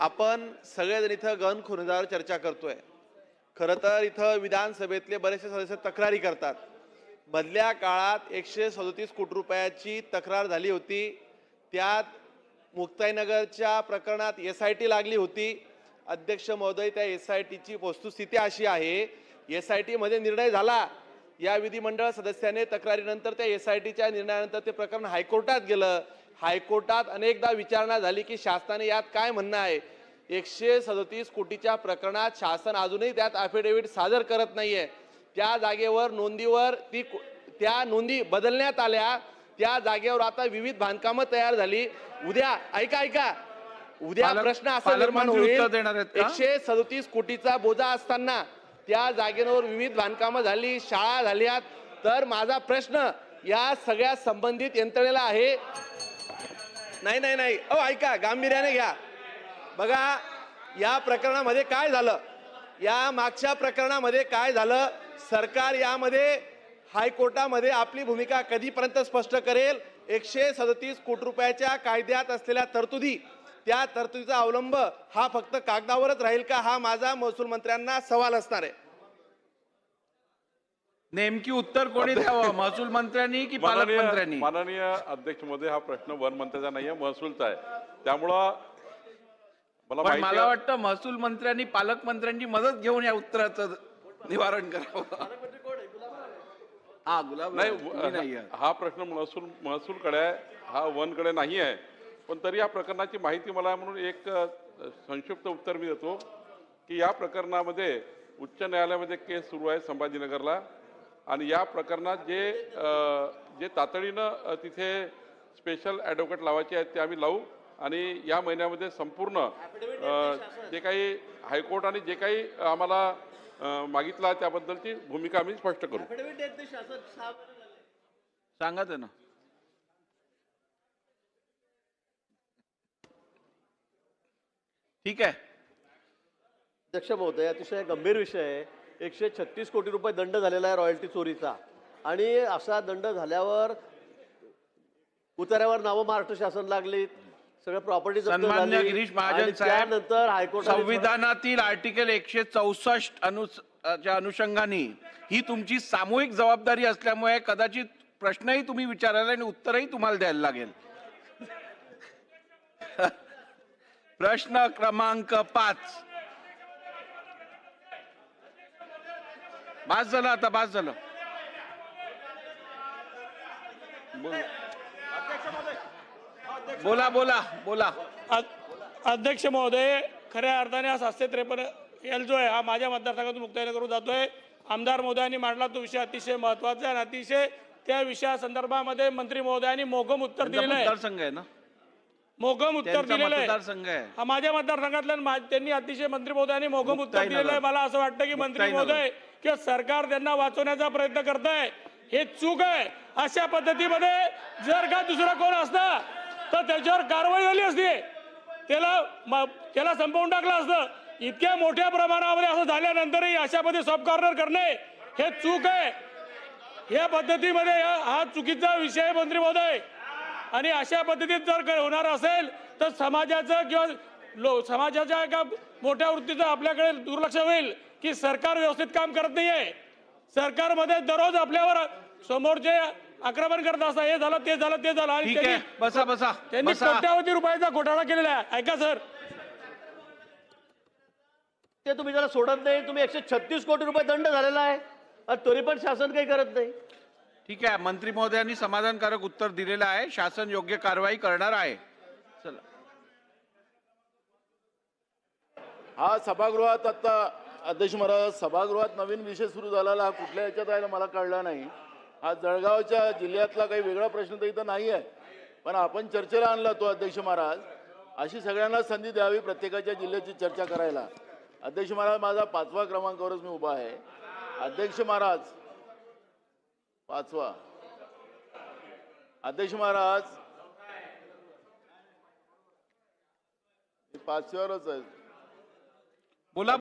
आपण सगळेजण इथं गणखुरदार चर्चा करतोय। खरं तर इथं विधानसभेतले बरेचसे सदस्य तक्रारी करतात। मधल्या काळात 137 कोटी रुपयाची तक्रार झाली होती। त्यात मुक्ताईनगरच्या प्रकरणात SIT लागली होती। अध्यक्ष महोदय, त्या SITची वस्तुस्थिती अशी आहे, SIT मध्ये निर्णय झाला। या विधिमंडळ सदस्याने तक्रारीनंतर त्या SITच्या निर्णयानंतर ते प्रकरण हायकोर्टात गेलं। हायकोर्टात अनेकदा विचारणा झाली की शासनाने यात काय म्हणणं आहे। 137 कोटीच्या प्रकरणात शासन अजूनही त्यात अफिडेव्हिट सादर करत नाहीये। त्या जागेवर नोंदीवर त्या नोंदी बदलण्यात आल्या। त्या जागेवर आता विविध बांधकामं तयार झाली। उद्या ऐका उद्या प्रश्न असा निर्माण होईल, 137 कोटीचा बोजा असताना त्या जागेवर विविध बांधकामं झाली, शाळा झाल्यात। तर माझा प्रश्न या सगळ्या संबंधित यंत्रणेला आहे। नाही ऐका, गांभीर्याने घ्या। बघा, या प्रकरणामध्ये काय झालं, या मागच्या प्रकरणामध्ये काय झालं, सरकार यामध्ये हायकोर्टामध्ये आपली भूमिका कधीपर्यंत स्पष्ट करेल। 137 कोटी रुपयाच्या कायद्यात असलेल्या तरतुदी, त्या तरतुदीचा अवलंब हा फक्त कागदावरच राहील का, हा माझा महसूल मंत्र्यांना सवाल असणार आहे। नेमकी उत्तर कोणी द्यावं, महसूल मंत्र्यांनी की पालकमंत्र्यांनी? माननीय अध्यक्ष महोदय, हा प्रश्न वन मंत्र्याचा नाहीये, महसूलचा आहे। त्यामुळं मला वाटतं महसूल मंत्र्यांनी पालकमंत्र्यांची मदत घेऊन या उत्तराचं निवारण करावं। हा गुलाब नाही, हा प्रश्न महसूलकडे आहे, हा वनकडे नाही आहे। पण तरी या प्रकरणाची माहिती मला म्हणून एक संक्षिप्त उत्तर मी देतो की या प्रकरणामध्ये उच्च न्यायालयामध्ये केस सुरू आहे संभाजीनगरला, आणि या प्रकरणात जे तातडीनं तिथे स्पेशल ॲडव्होकेट लावायचे आहेत ते आम्ही लावू, आणि या महिन्यामध्ये संपूर्ण जे काही हायकोर्टाने जे काही आम्हाला मागितलं त्याबद्दलची भूमिका आम्ही स्पष्ट करू। सांगा ते ना। ठीक आहे अध्यक्ष महोदय, अतिशय गंभीर विषय आहे। 136 कोटी रुपये दंड झालेला आहे रॉयल्टी चोरीचा, आणि असा दंड झाल्यावर उतार्यावर नावं महाराष्ट्र शासन लागली, सगळं प्रॉपर्टी सन्मान्य गिरीश महाजन साहेब, त्यानंतर हायकोर्ट संविधानातील आर्टिकल 164 च्या अनुषंगाने ही तुमची सामूहिक जबाबदारी असल्यामुळे कदाचित प्रश्नही तुम्ही विचारायला आणि उत्तरही तुम्हाला द्यायला लागेल। प्रश्न क्रमांक 5। बास झालं, आता बास झालं। बोला बोला बोला। अध्यक्ष महोदय, खऱ्या अर्थाने हा 753L जो आहे हा माझ्या मतदारसंघातून मुक्ताईनगरहून जातोय। आमदार महोदयांनी मांडला तो विषय अतिशय महत्त्वाचा आहे, आणि अतिशय त्या विषयासंदर्भामध्ये मंत्री महोदयांनी मोघम उत्तर दिलेलं आहे। मतदारसंघ आहे ना, मोघम उत्तर दिलेलं आहे। मतदारसंघ आहे हा माझ्या मतदारसंघातल्या, त्यांनी अतिशय मंत्री महोदयांनी मोघम उत्तर दिलेलं आहे। मला असं वाटतं की मंत्री महोदय की सरकार त्यांना वाचवण्याचा प्रयत्न करत आहे, हे चूक आहे। अशा पद्धतीमध्ये जर का दुसरा कोण असता तर त्याच्यावर कारवाई झाली असती, त्याला संपवून टाकलं असतं। इतक्या मोठ्या प्रमाणामध्ये असं झाल्यानंतरही अशा पद्धती सॉफ्ट कॉर्नर करणे हे चूक आहे। या पद्धतीमध्ये हा चुकीचा विषय आहे मंत्री महोदय, आणि अशा पद्धतीत जर होणार असेल तर समाजाचं किंवा समाजाच्या एका मोठ्या वृत्तीचं आपल्याकडे दुर्लक्ष होईल की सरकार व्यवस्थित काम करत नाहीये। सरकारमध्ये दररोज आपल्यावर समोरचे आक्रमण करत असतात, हे झालं ते झालं ते झालं, आणि त्यांनी कोट्यावधी रुपयाचा घोटाळा केलेला आहे। ऐका सर, ते तुम्ही त्याला सोडत नाही। तुम्ही 136 कोटी रुपये दंड झालेला आहे, तरी पण शासन काही करत नाही। ठीक आहे, मंत्री महोदयांनी समाधानकारक उत्तर दिलेलं आहे, शासन योग्य कारवाई करणार आहे। चला, हा सभागृहात आता अध्यक्ष महाराज, सभागृहात नवीन विषय सुरू झालेला, हा कुठल्या याच्यात आहे मला कळला नाही। हा जळगावच्या जिल्ह्यातला काही वेगळा प्रश्न तर इथं नाही आहे, पण आपण चर्चेला आणला तो अध्यक्ष महाराज। अशी सगळ्यांना संधी द्यावी प्रत्येकाच्या जिल्ह्याची चर्चा करायला। अध्यक्ष महाराज, माझा 5वा क्रमांकावरच मी उभा आहे। अध्यक्ष महाराज, 5वा अध्यक्ष महाराज, 5व्यावरच आहे। बोला।